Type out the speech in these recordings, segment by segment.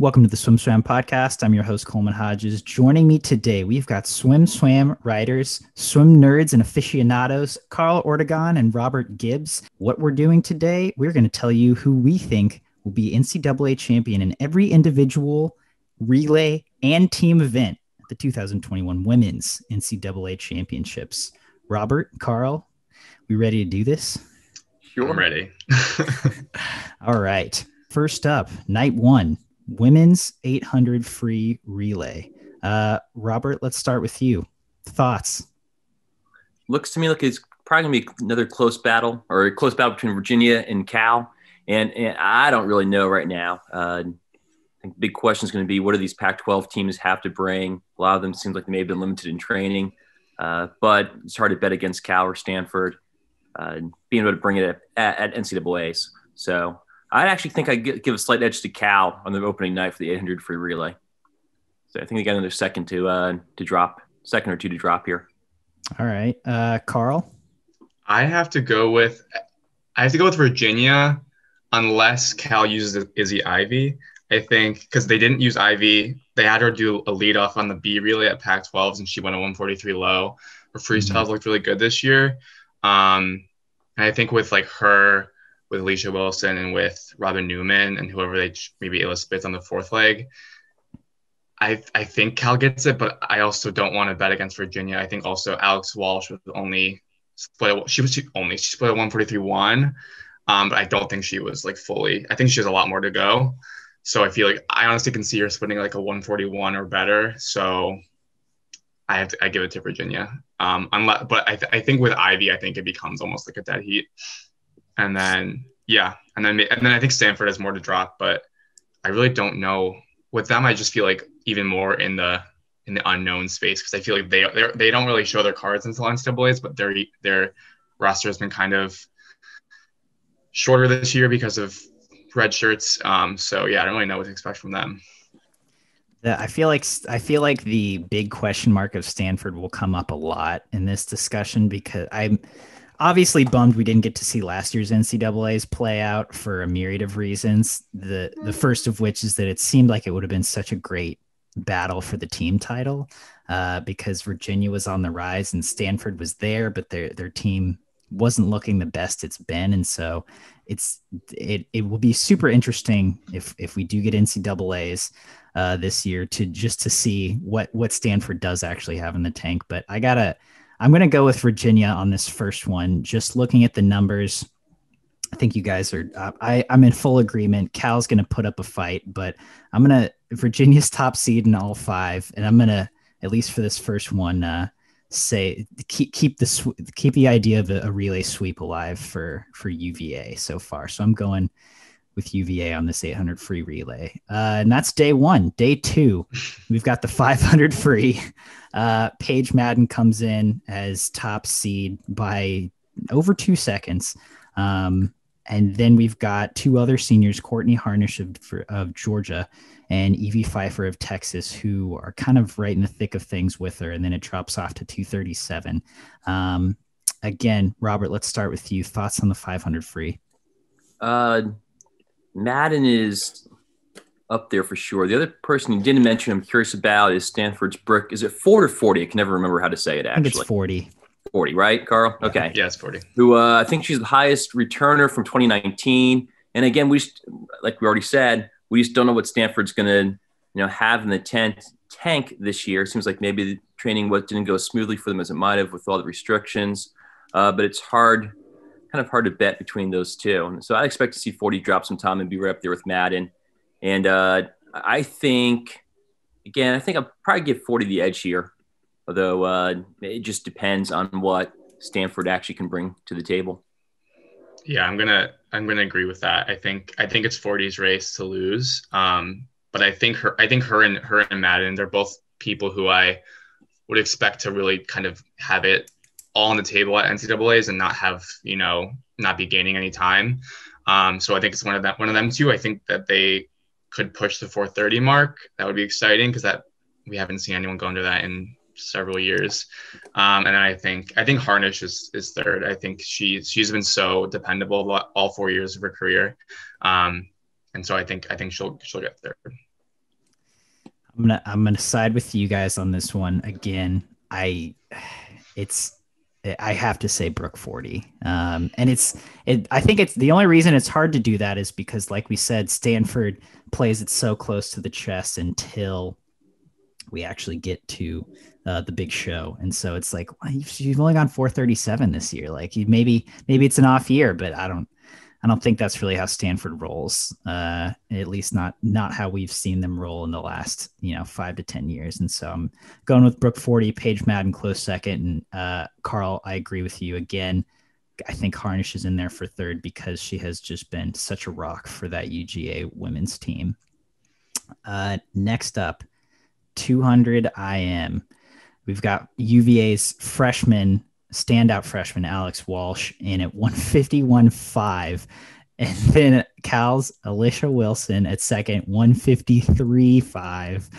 Welcome to the SwimSwam podcast. I'm your host, Coleman Hodges. Joining me today, we've got SwimSwam writers, swim nerds and aficionados, Carl Ortegon and Robert Gibbs. What we're doing today, we're going to tell you who we think will be NCAA champion in every individual, relay, and team event at the 2021 Women's NCAA Championships. Robert, Carl, we ready to do this? Sure. I'm ready. All right. First up, night one. Women's 800 free relay. Robert, let's start with you. Thoughts? Looks to me like it's probably going to be another close battle or a close battle between Virginia and Cal. And I don't really know right now. I think the big question is going to be, what do these Pac-12 teams have to bring? A lot of them seems like they may have been limited in training. But it's hard to bet against Cal or Stanford being able to bring it at NCAAs. So I actually think I'd give a slight edge to Cal on the opening night for the 800 free relay. So I think they got another second to drop here. All right. Carl? I have to go with Virginia unless Cal uses Izzy Ivy. I think because they didn't use Ivy. They had her do a lead off on the B relay at Pac-12s and she went a 143 low. Her freestyles looked really good this year. And I think with like her, with Alicia Wilson and with Robin Newman and whoever maybe Elizabeth on the fourth leg, I think Cal gets it, but I also don't want to bet against Virginia. I think also Alex Walsh was only split a 143.1, but I don't think she was like fully. I think she has a lot more to go. So I feel like I honestly can see her splitting like a 141 or better. So I give it to Virginia. But I think with Ivy, I think it becomes almost like a dead heat. And then I think Stanford has more to drop, but I really don't know with them. I just feel like even more in the unknown space because I feel like they don't really show their cards until NCAAs, but their roster has been kind of shorter this year because of red shirts. So yeah, I don't really know what to expect from them. I feel like the big question mark of Stanford will come up a lot in this discussion because I'm obviously bummed we didn't get to see last year's NCAAs play out for a myriad of reasons. The first of which is that it seemed like it would have been such a great battle for the team title because Virginia was on the rise and Stanford was there, but their team wasn't looking the best it's been. And so it will be super interesting if we do get NCAAs this year to see what Stanford does actually have in the tank. But I'm going to go with Virginia on this first one. Just looking at the numbers, I think you guys are, I'm in full agreement. Cal's going to put up a fight, but Virginia's top seed in all five. And I'm going to, at least for this first one, say keep the idea of a relay sweep alive for UVA so far. So I'm going with UVA on this 800 free relay. And that's day one. Day two, we've got the 500 free. Paige Madden comes in as top seed by over 2 seconds. And then we've got two other seniors, Courtney Harnish of Georgia and Evie Pfeiffer of Texas, who are kind of right in the thick of things with her. And then it drops off to 237. Again, Robert, let's start with you. Thoughts on the 500 free? Madden is up there for sure. The other person you didn't mention I'm curious about is Stanford's Brooke. Is it 40 or 40? I can never remember how to say it, actually. I think it's 40. 40, right, Carl? Okay. Yeah, it's 40. Who I think she's the highest returner from 2019. And again, like we already said, we just don't know what Stanford's going to have in the tank this year. It seems like maybe the training didn't go as smoothly for them as it might have with all the restrictions. But it's kind of hard to bet between those two. And so I expect to see 40 drop some time and be right up there with Madden. And I think I'll probably give 40 the edge here, although it just depends on what Stanford actually can bring to the table. Yeah, I'm gonna agree with that. I think it's 40's race to lose. But I think her and Madden, they're both people who I would expect to really kind of have it all on the table at NCAAs and not be gaining any time. So I think it's one of them two. I think that they could push the 430 mark. That would be exciting because we haven't seen anyone go into that in several years. And then I think Harnish is third. I think she's been so dependable all 4 years of her career. And so I think she'll get third. I'm gonna side with you guys on this one again. It's I have to say Brook 40. And I think it's the only reason it's hard to do that is because, like we said, Stanford plays it so close to the chest until we actually get to the big show. And so it's like, well, you've only gone 437 this year. Like maybe it's an off year, but I don't think that's really how Stanford rolls. At least not how we've seen them roll in the last 5 to 10 years. And so I'm going with Brook 40, Paige Madden close second, and Carl. I agree with you again. I think Harnish is in there for third because she has just been such a rock for that UGA women's team. Next up, 200 IM. We've got UVA's standout freshman Alex Walsh in at 151.5. And then Cal's Alicia Wilson at second, 153.5.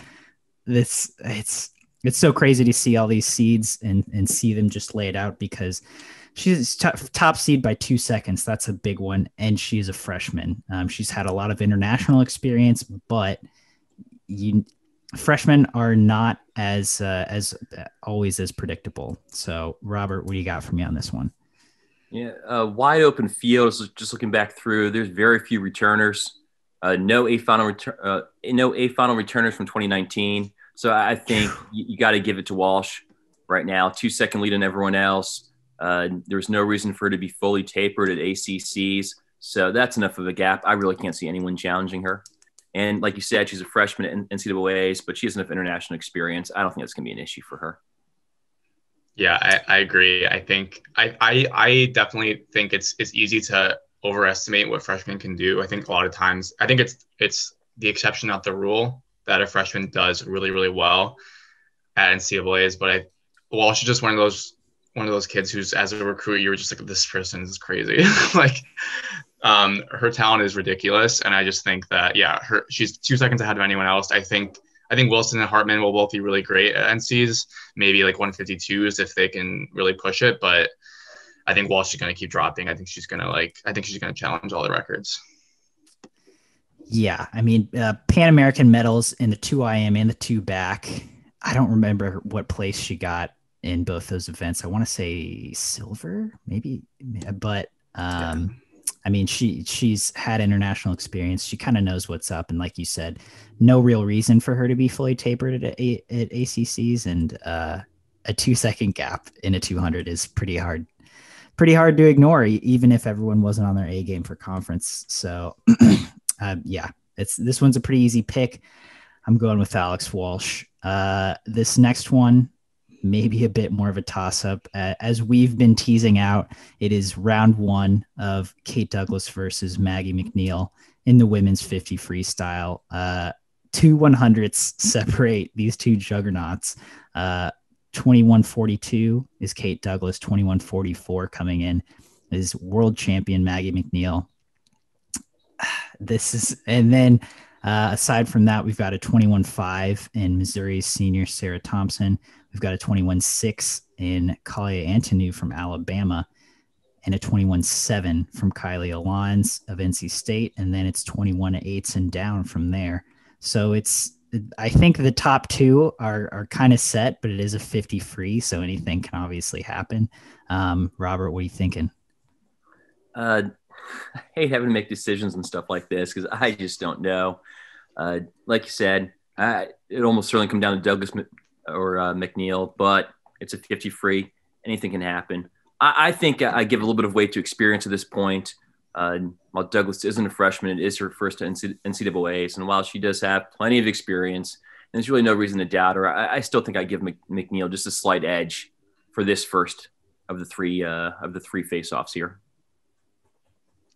It's so crazy to see all these seeds and see them just laid out because she's top seed by 2 seconds. That's a big one. And she's a freshman. She's had a lot of international experience, but freshmen are not as always as predictable. So, Robert, what do you got for me on this one? Yeah, wide open field. Just looking back through, there's very few returners. No A final returners from 2019. So I think you got to give it to Walsh right now. 2-second lead on everyone else. There's no reason for her to be fully tapered at ACCs. So that's enough of a gap. I really can't see anyone challenging her. And like you said, she's a freshman at NCAAs, but she has enough international experience. I don't think that's going to be an issue for her. Yeah, I agree. I think I definitely think it's easy to overestimate what freshmen can do. I think a lot of times, I think it's the exception, not the rule, that a freshman does really, really well at NCAAs. But Walsh is just one of those kids who's, as a recruit, you were just like, this person is crazy. Like, her talent is ridiculous, and I just think that she's 2 seconds ahead of anyone else. I think Wilson and Hartman will both be really great at NCs, maybe like 152s if they can really push it. But I think Walsh is going to keep dropping. I think she's going to challenge all the records. Yeah, I mean, Pan American medals in the 2 IM and the 2 back. I don't remember what place she got in both those events. I want to say silver, maybe, but I mean, she's had international experience. She kind of knows what's up. And like you said, no real reason for her to be fully tapered at ACCs. And a 2-second gap in a 200 is pretty hard to ignore, even if everyone wasn't on their A game for conference. So this one's a pretty easy pick. I'm going with Alex Walsh. This next one, maybe a bit more of a toss-up. As we've been teasing out, it is round 1 of Kate Douglas versus Maggie McNeil in the women's 50 freestyle. 2 100s separate these two juggernauts. 21:42 is Kate Douglas. 21:44 coming in is world champion Maggie McNeil. And then aside from that, we've got a 21.5 in Missouri's senior Sarah Thompson. We've got a 21.6 in Kalia Antonou from Alabama, and a 21.7 from Kylie Alons of NC State. And then it's 21.8s and down from there. So I think the top 2 are kind of set, but it is a 50 free. So anything can obviously happen. Robert, what are you thinking? I hate having to make decisions and stuff like this because I just don't know. Like you said, it almost certainly come down to Douglas or McNeil, but it's a 50 free. Anything can happen. I think I give a little bit of weight to experience at this point. While Douglas isn't a freshman, it is her first NCAAs. And while she does have plenty of experience, and there's really no reason to doubt her, I still think I give McNeil just a slight edge for this first of the three face-offs here.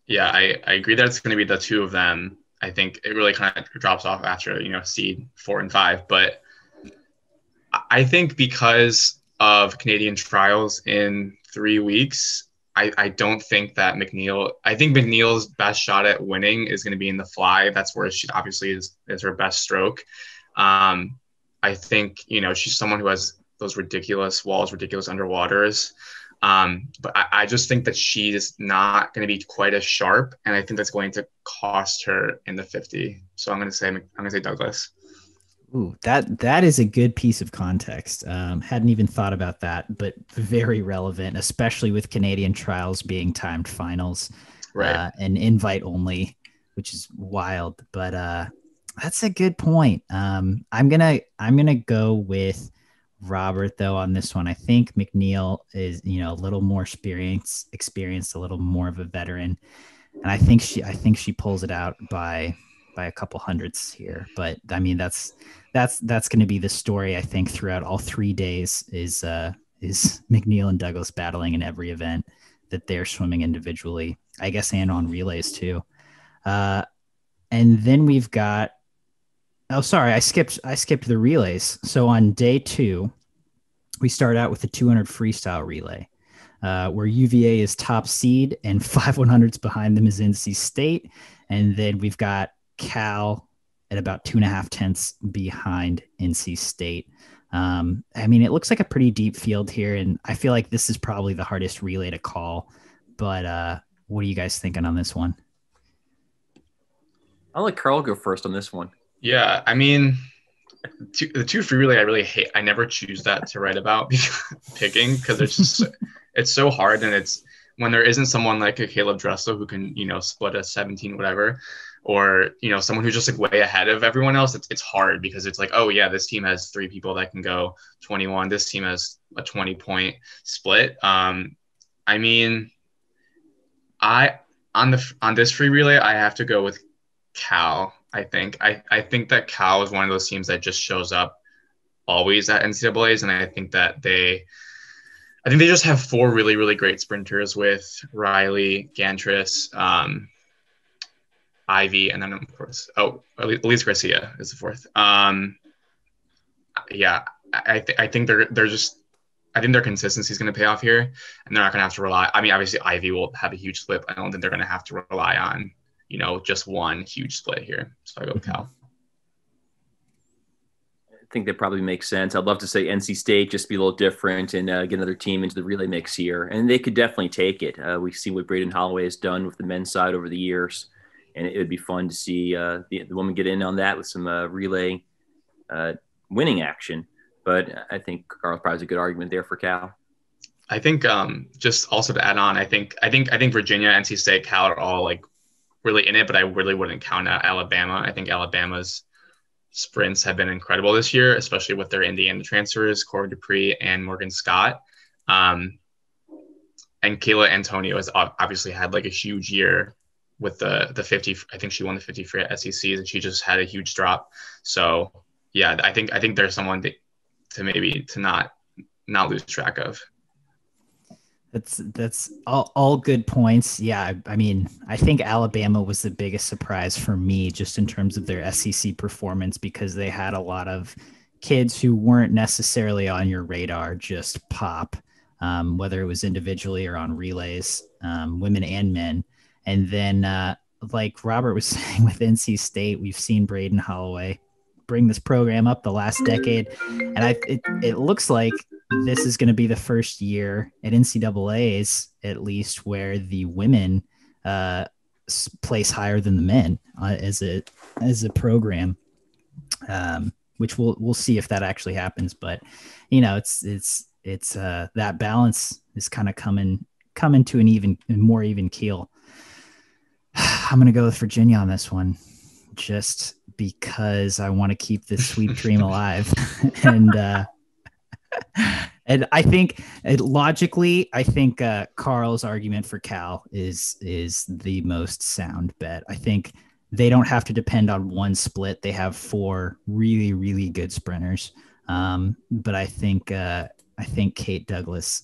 Yeah, I agree that it's going to be the 2 of them. I think it really kind of drops off after, seed 4 and 5. But I think because of Canadian trials in 3 weeks, I don't think that I think McNeil's best shot at winning is going to be in the fly. That's where she obviously is her best stroke. I think, she's someone who has those ridiculous walls, ridiculous underwaters. But I just think that she is not going to be quite as sharp, and I think that's going to cost her in the 50. So I'm going to say Douglas. Ooh, that is a good piece of context. Hadn't even thought about that, but very relevant, especially with Canadian trials being timed finals Right. and invite only, which is wild. But that's a good point. I'm gonna go with Robert though on this one. I think McNeil is a little more experienced, a little more of a veteran, and I think she pulls it out by a couple hundredths here. But I mean, that's going to be the story I think throughout all 3 days is McNeil and Douglas battling in every event that they're swimming individually, I guess, and on relays too. Uh, and then we've got, oh, sorry, I skipped the relays. So on day 2, we start out with the 200 freestyle relay. Where UVA is top seed and 5 100s behind them is NC State. And then we've got Cal at about 2.5 tenths behind NC State. I mean, it looks like a pretty deep field here, and I feel like this is probably the hardest relay to call. But what are you guys thinking on this one? I'll let Carl go first on this one. Yeah, I mean, the two free relay I really hate. I never choose that to write about picking because it's so hard, and it's when there isn't someone like a Caleb Dressel who can split a 17 whatever, or someone who's just like way ahead of everyone else. It's hard because it's like, oh yeah, this team has 3 people that can go 21. This team has a 20-point split. I mean, on this free relay I have to go with Cal. I think that Cal is one of those teams that just shows up always at NCAA's, and I think they just have 4 really, really great sprinters with Riley, Gantris, Ivy, and then of course, Elise Garcia is the 4th. Yeah, I think their consistency is going to pay off here, and they're not going to have to rely. I mean, obviously Ivy will have a huge split. I don't think they're going to have to rely on just one huge split here. So I go with Cal. I think that probably makes sense. I'd love to say NC State just be a little different and get another team into the relay mix here, and they could definitely take it. We see what Braden Holloway has done with the men's side over the years, and it would be fun to see the woman get in on that with some relay winning action. But I think Carl probably has a good argument there for Cal. I think just also to add on, I think Virginia, NC State, Cal are all like really in it, but I really wouldn't count out Alabama. I think Alabama's sprints have been incredible this year, especially with their Indiana transfers, Corey Dupree and Morgan Scott. And Kayla Antonio has obviously had like a huge year with the 50. I think she won the 50 free at SECs, and she just had a huge drop. So yeah, I think there's someone to maybe to not lose track of. That's all good points. Yeah, I mean, I think Alabama was the biggest surprise for me just in terms of their SEC performance because they had a lot of kids who weren't necessarily on your radar just pop, whether it was individually or on relays, women and men. And then, like Robert was saying with NC State, we've seen Braden Holloway bring this program up the last decade, and it looks like this is going to be the first year at NCAA's, at least, where the women place higher than the men as a program, which we'll see if that actually happens. But it's that balance is kind of coming to an more even keel. I'm going to go with Virginia on this one, just because I want to keep this sweep dream alive, and I think logically, Carl's argument for Cal is the most sound bet. I think they don't have to depend on one split. They have 4 really, really good sprinters. But I think Kate Douglas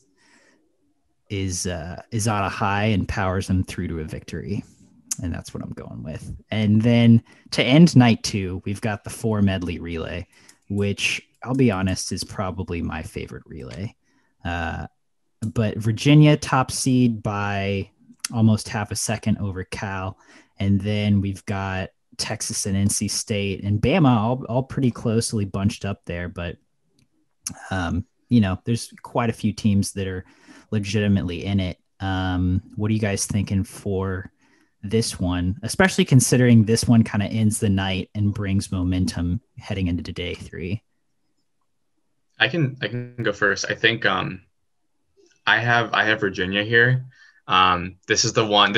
is on a high and powers them through to a victory. And that's what I'm going with. And then to end night 2, we've got the 4 medley relay, which I'll be honest is probably my favorite relay. But Virginia top seed by almost half a second over Cal. And then we've got Texas and NC State and Bama all pretty closely bunched up there. But, there's quite a few teams that are legitimately in it. What are you guys thinking for this one, especially considering this one kind of ends the night and brings momentum heading into day 3? I can go first. I think I have Virginia here. This is the one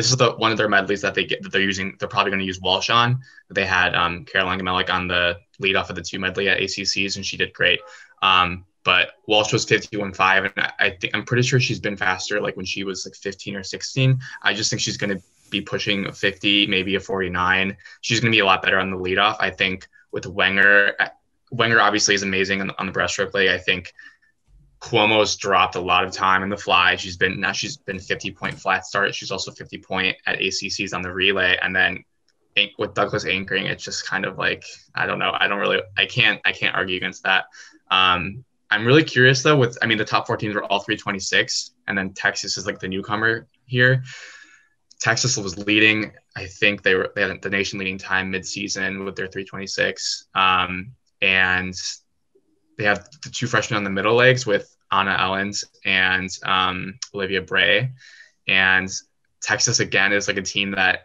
of their medleys that they're using. They're probably going to use Walsh on. They had Caroline Gamelik on the lead off of the 2 medley at ACCs, and she did great. But Walsh was 51.5, and I'm pretty sure she's been faster, like when she was like 15 or 16. I just think she's going to be pushing a 50, maybe a 49. She's going to be a lot better on the lead off. I think with Wenger obviously is amazing on the breaststroke leg. I think Cuomo's dropped a lot of time in the fly. She's been 50-point flat start. She's also 50-point at ACCs on the relay. And then with Douglas anchoring, it's just kind of like, I don't know. I can't argue against that. I'm really curious though the top 4 teams were all 326, and then Texas is like the newcomer here. Texas was leading. I think they had the nation leading time mid-season with their 326. And they have the 2 freshmen on the middle legs with Anna Ellens and Olivia Bray. And Texas, again, is like a team that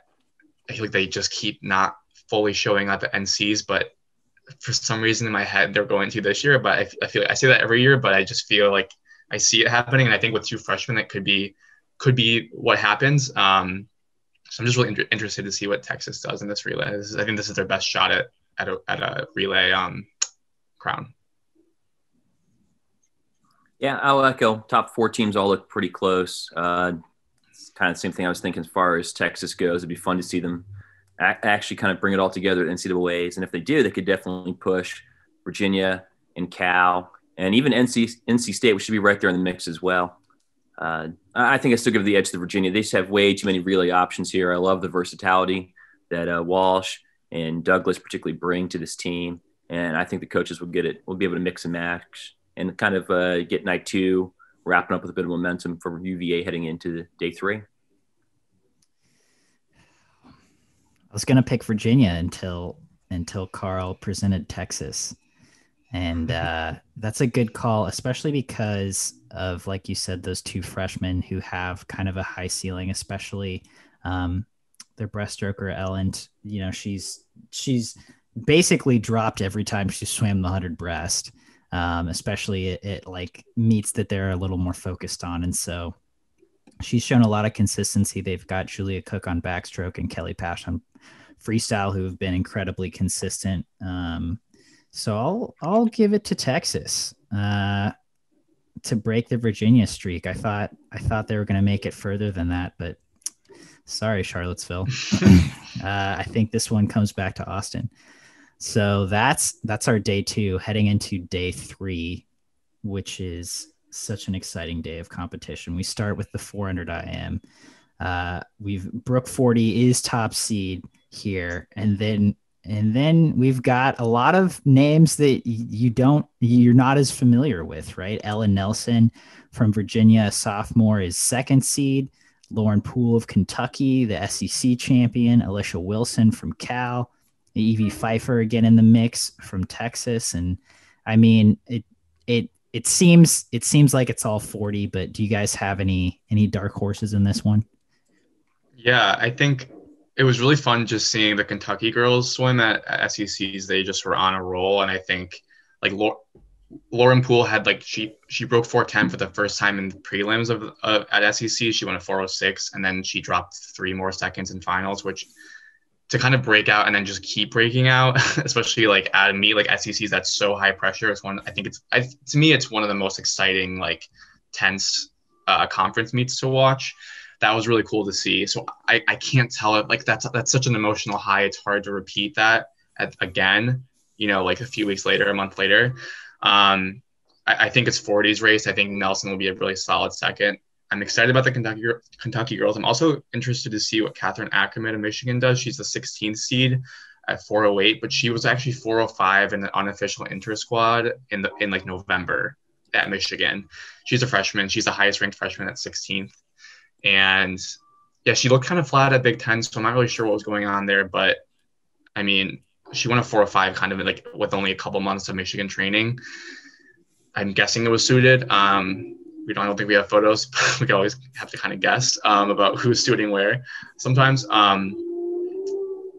I feel like they just keep not fully showing up at NCs, but for some reason in my head, they're going to this year. But I feel like I say that every year, but I just feel like I see it happening. And I think with 2 freshmen, that could be what happens. So I'm just really interested to see what Texas does in this relay. I think this is their best shot at a relay crown. Yeah, I'll echo. Top 4 teams all look pretty close. It's kind of the same thing I was thinking as far as Texas goes. It'd be fun to see them actually kind of bring it all together at NCAAs. And if they do, they could definitely push Virginia and Cal and even NC State, which should be right there in the mix as well. I think I still give the edge to Virginia. They just have way too many relay options here. I love the versatility that Walsh and Douglas particularly bring to this team. And I think the coaches will get it. We'll be able to mix and match and kind of get night 2 wrapping up with a bit of momentum for UVA heading into day 3. I was going to pick Virginia until Carl presented Texas. And that's a good call, especially because of, like you said, those 2 freshmen who have kind of a high ceiling, especially their breaststroker, Ellen. You know, she's basically dropped every time she swam the 100 breast, especially it like meets that they're a little more focused on. And so she's shown a lot of consistency. They've got Julia Cook on backstroke and Kelly Pash on freestyle, who have been incredibly consistent. So I'll give it to Texas to break the Virginia streak. I thought they were going to make it further than that, but sorry, Charlottesville. I think this one comes back to Austin. So that's our day 2, heading into day 3, which is such an exciting day of competition. We start with the 400 IM. Brooke 40 is top seed here, and then we've got a lot of names that you're not as familiar with, right? Ellen Nelson from Virginia, a sophomore, is 2nd seed. Lauren Poole of Kentucky, the SEC champion. Alicia Wilson from Cal. Evie Pfeiffer again in the mix from Texas. And I mean, it seems like it's all 40, but do you guys have any dark horses in this one? Yeah, I think it was really fun just seeing the Kentucky girls swim at SECs. They just were on a roll. And I think like Lauren Poole had she broke 410 for the first time in the prelims at SEC. She went a 406, and then she dropped 3 more seconds in finals, which to kind of break out and then just keep breaking out, especially like at a meet like SECs that's so high pressure. It's one, to me, it's one of the most exciting, like tense conference meets to watch. That was really cool to see. So I can't tell it, like that's such an emotional high. It's hard to repeat that again, like a few weeks later, a month later. I think it's 40s race. I think Nelson will be a really solid second. I'm excited about the Kentucky girls. I'm also interested to see what Catherine Ackerman of Michigan does. She's the 16th seed at 408, but she was actually 405 in the unofficial inter squad in like November at Michigan. She's a freshman. She's the highest ranked freshman at 16th. And yeah, she looked kind of flat at Big Ten, so I'm not really sure what was going on there. But I mean, she won a 405 kind of like with only a couple months of Michigan training. I'm guessing it was suited. I don't think we have photos. We can always have to kind of guess about who's shooting where sometimes.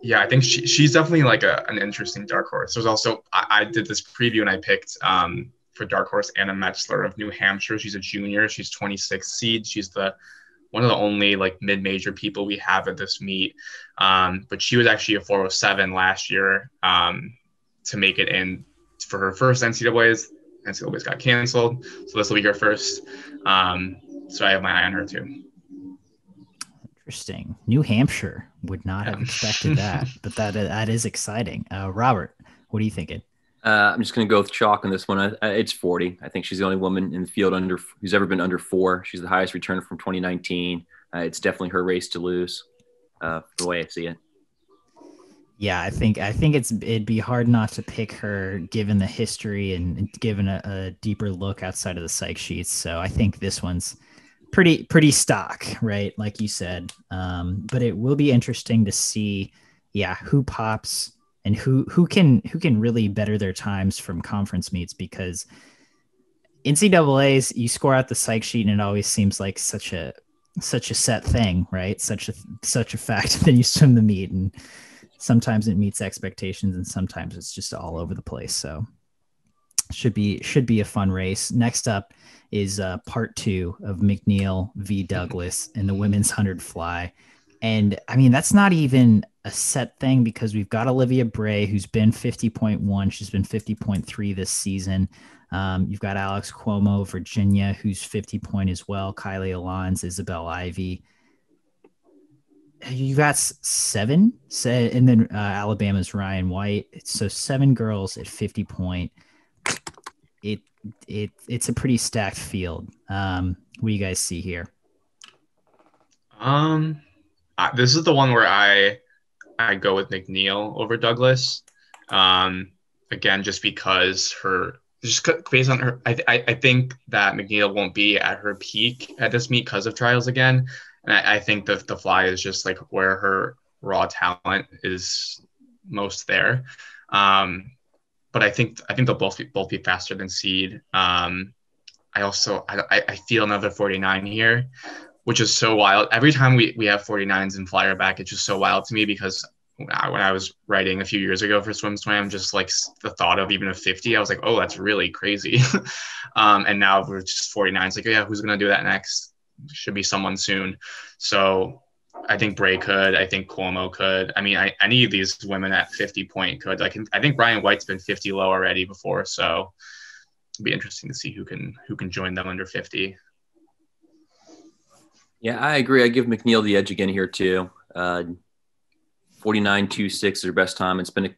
Yeah, I think she's definitely like an interesting dark horse. There's also, I did this preview and I picked for dark horse Anna Metzler of New Hampshire. She's a junior. She's 26 seed. She's one of the only like mid-major people we have at this meet. But she was actually a 407 last year to make it in for her first NCAAs. NCAAs got canceled, so this will be her first. So I have my eye on her too. Interesting. New Hampshire, would not have expected that, but that is exciting. Robert, what are you thinking? I'm just going to go with chalk on this one. It's 40. I think she's the only woman in the field who's ever been under 4. She's the highest returner from 2019. It's definitely her race to lose, the way I see it. Yeah, I think it'd be hard not to pick her given the history and given a deeper look outside of the psych sheets. So I think this one's pretty stock, right? Like you said. But it will be interesting to see, who pops and who can really better their times from conference meets, because NCAAs, you score out the psych sheet and it always seems like such a set thing, right? Such a fact. Then you swim the meet and sometimes it meets expectations and sometimes it's just all over the place. So should be a fun race. Next up is part 2 of McNeil v. Douglas in the women's 100 fly. And I mean, that's not even a set thing because we've got Olivia Bray, who's been 50.1. She's been 50.3 this season. You've got Alex Cuomo, Virginia, who's 50 point as well. Kylie Alons, Isabel Ivy. You got 7, and then Alabama's Ryan White. So 7 girls at 50 point. It's a pretty stacked field. What do you guys see here? This is the one where I go with McNeil over Douglas. Again, just because based on her, I think that McNeil won't be at her peak at this meet because of trials again. And I think the fly is just like where her raw talent is most there. But I think they'll both be faster than seed. I feel another 49 here, which is so wild. Every time we have 49s in flyer back, it's just so wild to me because when I was writing a few years ago for SwimSwam, just like the thought of even a 50, I was like, oh, that's really crazy. And now we're just 49s. Like, yeah, who's going to do that next? Should be someone soon. So I think Bray could. I think Cuomo could. I mean, any of these women at 50 point could. Like, I think Brian White's been 50 low already before. So it'll be interesting to see who can join them under 50. Yeah, I agree. I give McNeil the edge again here too. 49.26 is her best time. It's been a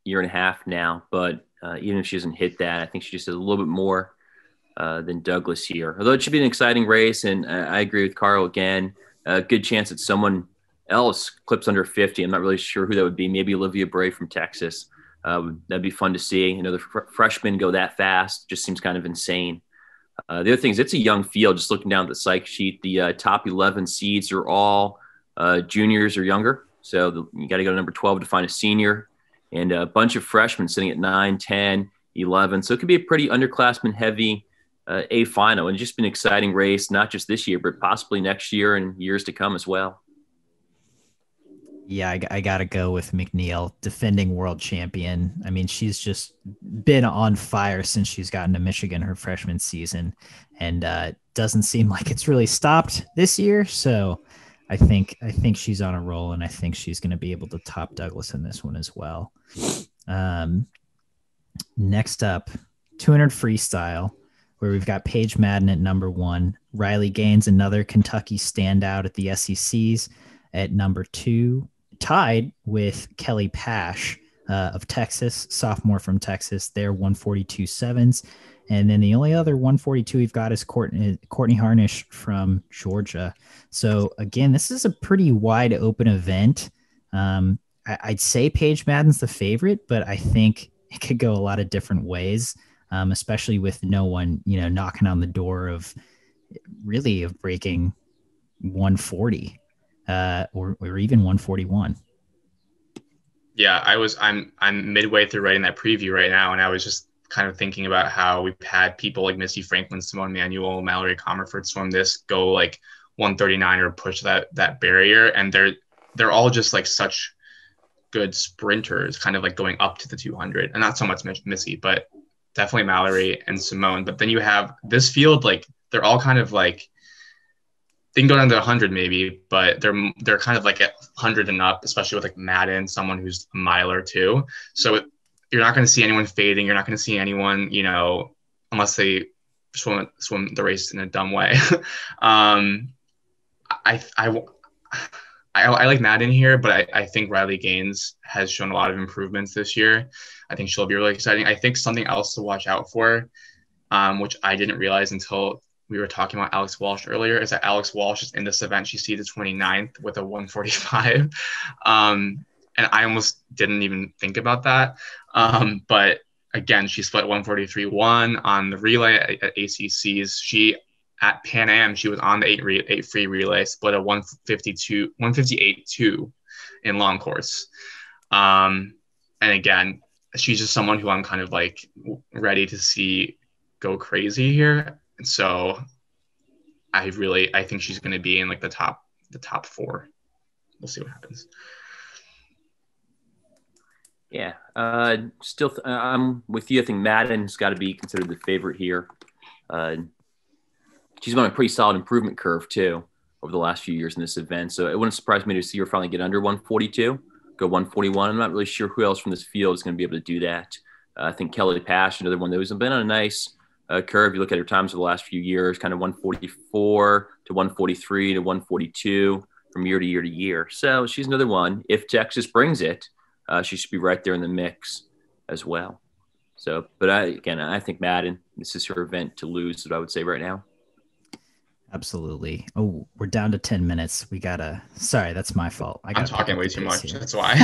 year and a half now, but even if she doesn't hit that, I think she just has a little bit more than Douglas here. Although it should be an exciting race, and I agree with Carl again. A good chance that someone else clips under 50. I'm not really sure who that would be. Maybe Olivia Bray from Texas. That'd be fun to see. You know, the freshmen go that fast. Just seems kind of insane. The other thing is it's a young field. Just looking down at the psych sheet, the top 11 seeds are all juniors or younger. So you got to go to number 12 to find a senior, and a bunch of freshmen sitting at 9, 10, 11. So it could be a pretty underclassmen heavy A final, and just been an exciting race, not just this year, but possibly next year and years to come as well. Yeah, I got to go with McNeil, defending world champion. I mean, she's just been on fire since she's gotten to Michigan her freshman season, and doesn't seem like it's really stopped this year. So I think she's on a roll, and I think she's going to be able to top Douglas in this one as well. Next up, 200 freestyle, where we've got Paige Madden at number 1. Riley Gaines, another Kentucky standout at the SECs, at number 2, tied with Kelly Pash of Texas, sophomore from Texas. They're 142.7s. And then the only other 142 we've got is Courtney Harnish from Georgia. So again, this is a pretty wide open event. I'd say Paige Madden's the favorite, but I think it could go a lot of different ways, especially with no one, knocking on the door of breaking 140 or even 141. Yeah, I'm midway through writing that preview right now, and I was just kind of thinking about how we've had people like Missy Franklin, Simone Manuel, Mallory Comerford swim this, go like 139 or push that barrier, and they're all just like such good sprinters, kind of like going up to the 200, and not so much Missy, but definitely Mallory and Simone. But then you have this field, like they're all kind of like, they can go down to 100 maybe, but they're kind of like at 100 and up, especially with like Madden, someone who's a miler too. So you're not going to see anyone fading. You're not going to see anyone, you know, unless they swim the race in a dumb way. I like Madden here, but I think Riley Gaines has shown a lot of improvements this year. I think she'll be really exciting. I think something else to watch out for, which I didn't realize until we were talking about Alex Walsh earlier, is that Alex Walsh is in this event. She's seeded 29th with a 145. And I almost didn't even think about that. But again, she split 143-1 on the relay at ACCs. At Pan Am, she was on the 8 free relay, split a 158-2 in long course. And again, she's just someone who I'm kind of like ready to see go crazy here. And so I think she's going to be in like the top 4. We'll see what happens. Yeah. Still, I'm with you. I think Madden's got to be considered the favorite here. She's on a pretty solid improvement curve too over the last few years in this event. So it wouldn't surprise me to see her finally get under 142, go 141. I'm not really sure who else from this field is going to be able to do that. I think Kelly Pash, another one that has been on a nice curve. You look at her times over the last few years, kind of 144 to 143 to 142 from year to year to year. So she's another one. If Texas brings it, she should be right there in the mix as well. So, but I think Madden, this is her event to lose, what I would say right now. Absolutely. Oh, we're down to 10 minutes. Sorry, that's my fault. I'm talking way too much. Here. That's why.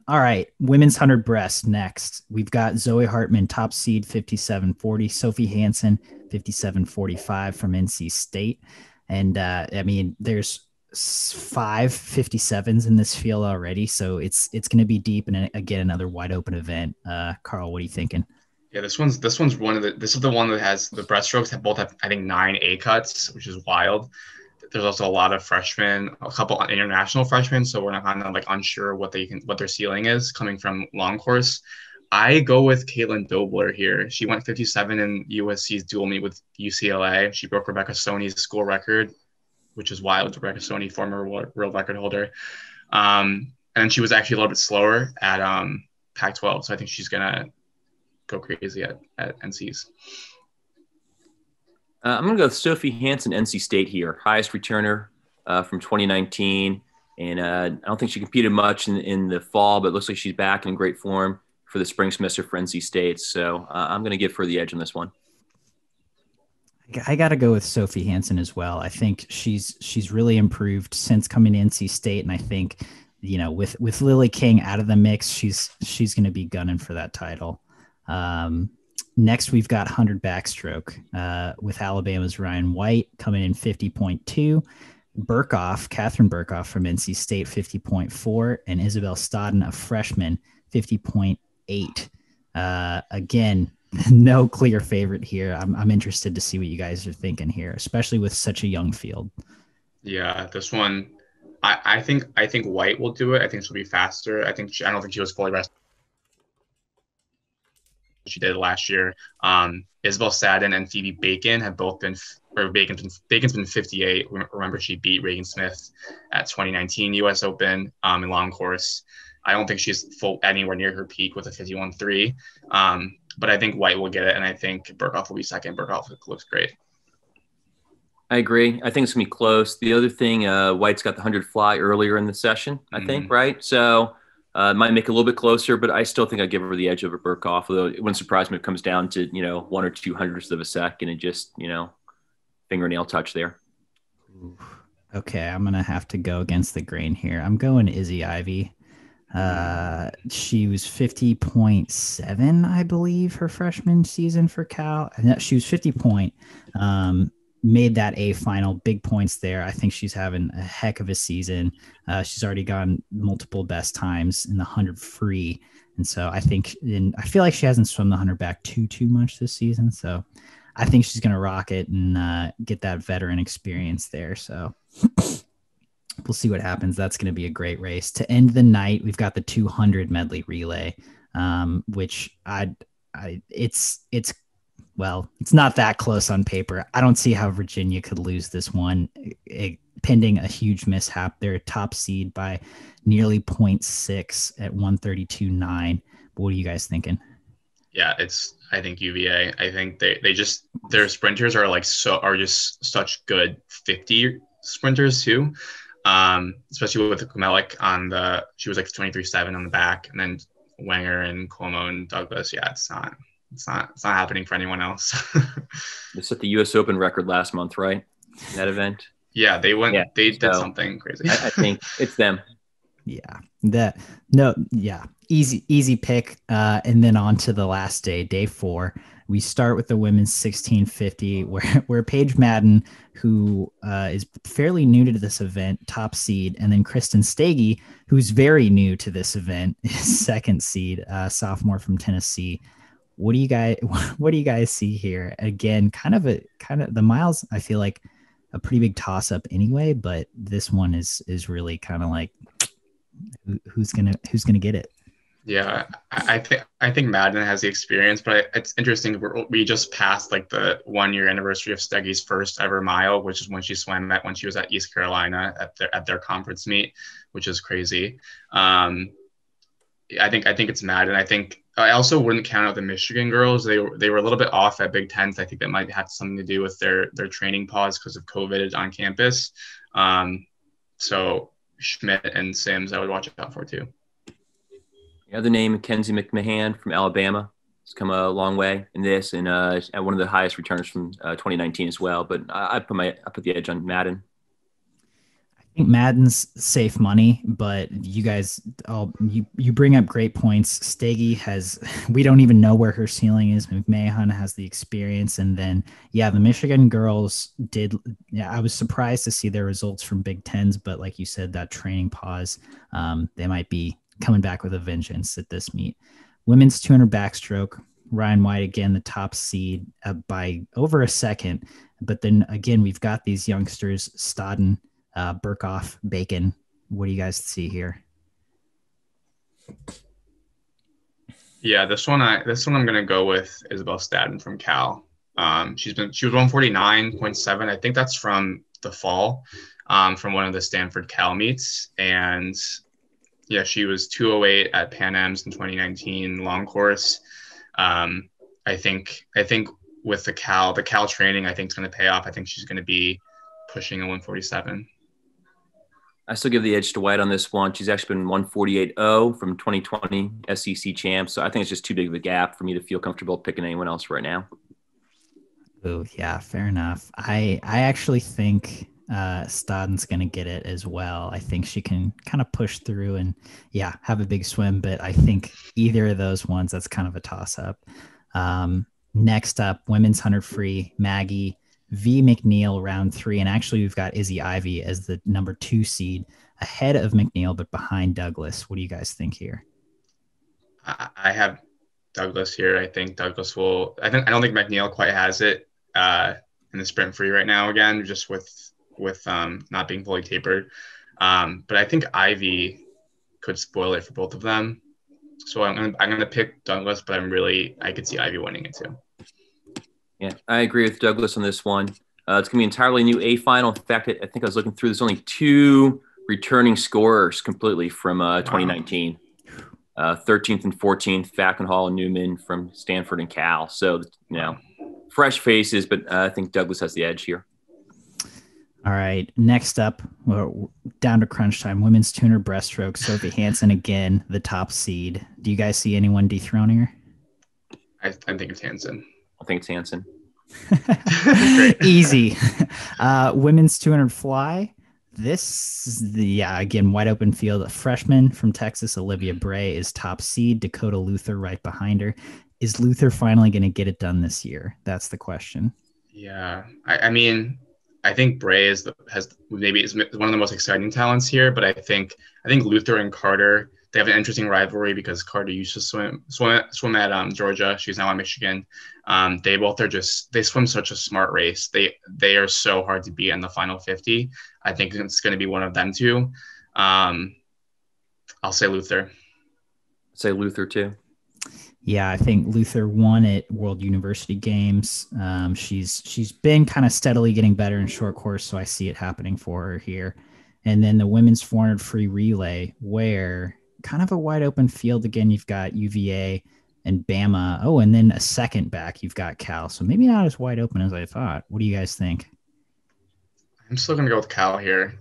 All right. Women's 100 breast next. We've got Zoe Hartman, top seed 57.40, Sophie Hansen 57.45 from NC State. And I mean, there's 5 57s in this field already. So it's going to be deep, and again, another wide open event. Carl, what are you thinking? Yeah, this is the one that has the breaststrokes that both have, I think, 9 A cuts, which is wild. There's also a lot of freshmen, a couple international freshmen, so we're not kind of like unsure what their ceiling is coming from long course. I go with Caitlin Dobler here. She went 57 in USC's dual meet with UCLA. She broke Rebecca Stoney's school record, which is wild. Rebecca Stoney, former world record holder. And she was actually a little bit slower at Pac-12, so I think she's gonna go crazy at NC's. I'm going to go with Sophie Hansen, NC State here. Highest returner from 2019. And I don't think she competed much in the fall, but it looks like she's back in great form for the spring semester for NC State. So I'm going to give her the edge on this one. I got to go with Sophie Hansen as well. I think she's really improved since coming to NC State. And I think, you know, with Lily King out of the mix, she's going to be gunning for that title. Next, we've got 100 backstroke with Alabama's Ryan White coming in 50.2. Catherine Burkhoff from NC State, 50.4. And Isabel Stodden, a freshman, 50.8. Again, no clear favorite here. I'm interested to see what you guys are thinking here, especially with such a young field. Yeah, this one, I think White will do it. I think she'll be faster. I don't think she was fully rested. She did last year. Isabel Stodden and Phoebe Bacon have both been, or Bacon's been 58. Remember, she beat Reagan Smith at 2019 U.S. Open in long course. I don't think she's anywhere near her peak with a 51.3. But I think White will get it, and I think Burkhoff will be second. Burkhoff looks great. I agree. I think it's going to be close. The other thing, White's got the 100 fly earlier in the session, I think, right? So it might make it a little bit closer, but I still think I'd give her the edge over Burkhoff, although it wouldn't surprise me if it comes down to, 1 or 2 hundredths of a second and just, fingernail touch there. Okay, I'm going to have to go against the grain here. I'm going Izzy Ivy. She was 50.7, I believe, her freshman season for Cal. She was 50 point. made that A final, big points there. I think she's having a heck of a season. She's already gone multiple best times in the 100 free. And so I feel like she hasn't swum the 100 back too much this season. So I think she's going to rock it and get that veteran experience there. So we'll see what happens. That's going to be a great race. To end the night, we've got the 200 medley relay, which it's not that close on paper. I don't see how Virginia could lose this one, pending a huge mishap. They're a top seed by nearly 0.6 at 132.9. What are you guys thinking? Yeah, I think UVA. I think their sprinters are just such good 50 sprinters too. Especially with Kumelik she was like 23.7 on the back, and then Wenger and Cuomo and Douglas. Yeah, it's not happening for anyone else. They set the U.S. Open record last month, right? In that event. Yeah, they went. Yeah, they did something crazy. I think it's them. Yeah, easy pick. And then on to the last day 4. We start with the women's 1650, where Paige Madden, who is fairly new to this event, top seed, and then Kristen Stege, who's very new to this event, is second seed, sophomore from Tennessee. What do you guys see here? Again, kind of the miles, I feel like a pretty big toss up anyway, but this one is really kind of like who's gonna get it. Yeah, I think Madden has the experience, but it's interesting. We just passed like the 1-year anniversary of Stege's first ever mile, which is when she swam when she was at East Carolina at their conference meet, which is crazy. I think it's Madden. I also wouldn't count out the Michigan girls. They were a little bit off at Big Tens. I think that might have something to do with their training pause because of COVID on campus. So Schmidt and Sims, I would watch out for too. The other name, Kenzie McMahon from Alabama, has come a long way in this, and one of the highest returners from 2019 as well. But I put the edge on Madden. I think Madden's safe money, but you guys you bring up great points. Stege we don't even know where her ceiling is. McMahon has the experience, and then the Michigan girls did. Yeah, I was surprised to see their results from Big Tens, but like you said, that training pause, they might be coming back with a vengeance at this meet. Women's 200 backstroke, Ryan White again the top seed by over a second, but then again we've got these youngsters Stodden, Burkhoff, Bacon. What do you guys see here? Yeah, this one I'm gonna go with Isabel Stadden from Cal. She was 149.7. I think that's from the fall, from one of the Stanford Cal meets, and yeah, she was 208 at Pan Am's in 2019 long course. I think with the Cal training, I think it's going to pay off. I think she's going to be pushing a 147. I still give the edge to White on this one. She's actually been 148.0 from 2020 SEC champ. So I think it's just too big of a gap for me to feel comfortable picking anyone else right now. Oh yeah, fair enough. I actually think Stodden's going to get it as well. I think she can kind of push through and have a big swim, but I think either of those ones, that's kind of a toss up. Next up, women's 100 free, Maggie V. McNeil, round 3. And actually we've got Izzy Ivy as the number 2 seed ahead of McNeil, but behind Douglas. What do you guys think here? I have Douglas here. I think Douglas will, I don't think McNeil quite has it in the sprint free right now, again, just with not being fully tapered. But I think Ivy could spoil it for both of them. So I'm gonna pick Douglas, but I could see Ivy winning it too. Yeah, I agree with Douglas on this one. It's gonna be entirely new A final. In fact, I think I was looking through. There's only 2 returning scorers completely from 2019. 13th and 14th, Falkenhall and Newman from Stanford and Cal. So fresh faces, but I think Douglas has the edge here. All right. Next up, we're down to crunch time. Women's 200 breaststroke. Sophie Hansen again, the top seed. Do you guys see anyone dethroning her? I think it's Hansen. I think it's Hansen. Easy. Women's 200 fly. This is again, wide open field. A freshman from Texas, Olivia Bray, is top seed. Dakota Luther right behind her. Is Luther finally going to get it done this year? That's the question. Yeah, I mean, I think Bray is one of the most exciting talents here, but I think Luther and Carter, they have an interesting rivalry because Carter used to swim at Georgia. She's now at Michigan. They both are they swim such a smart race. They are so hard to beat in the final 50. I think it's going to be one of them two. I'll say Luther. Say Luther too. Yeah, I think Luther won at World University Games. She's been kind of steadily getting better in short course, so I see it happening for her here. And then the women's 400 free relay, where kind of a wide open field again. You've got UVA and Bama. Oh, and then a second back, you've got Cal. So maybe not as wide open as I thought. What do you guys think? I'm still going to go with Cal here.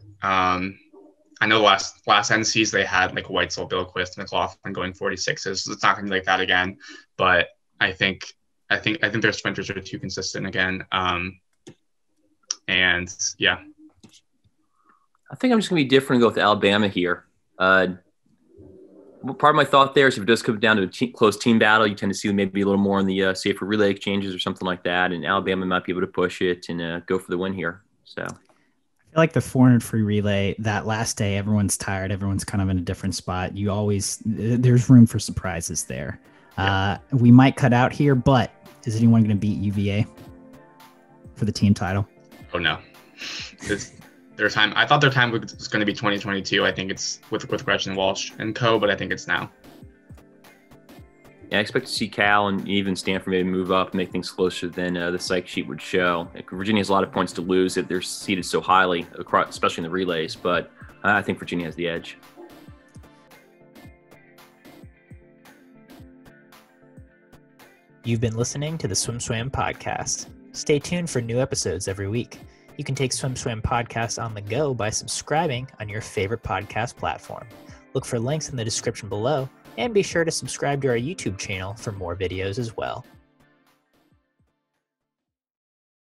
I know last NCs they had like Weitzel, Billquist, McLaughlin going 46s. So it's not going to be like that again. But I think their sprinters are too consistent again. And yeah, I think I'm just going to be different and go with Alabama here. Part of my thought there is if it does come down to a close team battle, you tend to see maybe a little more in the safer relay exchanges or something like that. And Alabama might be able to push it and go for the win here. So. I feel like the 400 free relay, that last day, everyone's tired. Everyone's kind of in a different spot. There's room for surprises there. Yeah. We might cut out here, but is anyone going to beat UVA for the team title? Oh, no. Their time. I thought their time was going to be 2022. I think it's with Gretchen Walsh and co, but I think it's now. Yeah, I expect to see Cal and even Stanford maybe move up and make things closer than the psych sheet would show. Virginia has a lot of points to lose if they're seeded so highly, especially in the relays, but I think Virginia has the edge. You've been listening to the SwimSwam podcast. Stay tuned for new episodes every week. You can take SwimSwam podcast on the go by subscribing on your favorite podcast platform. Look for links in the description below, and be sure to subscribe to our YouTube channel for more videos as well.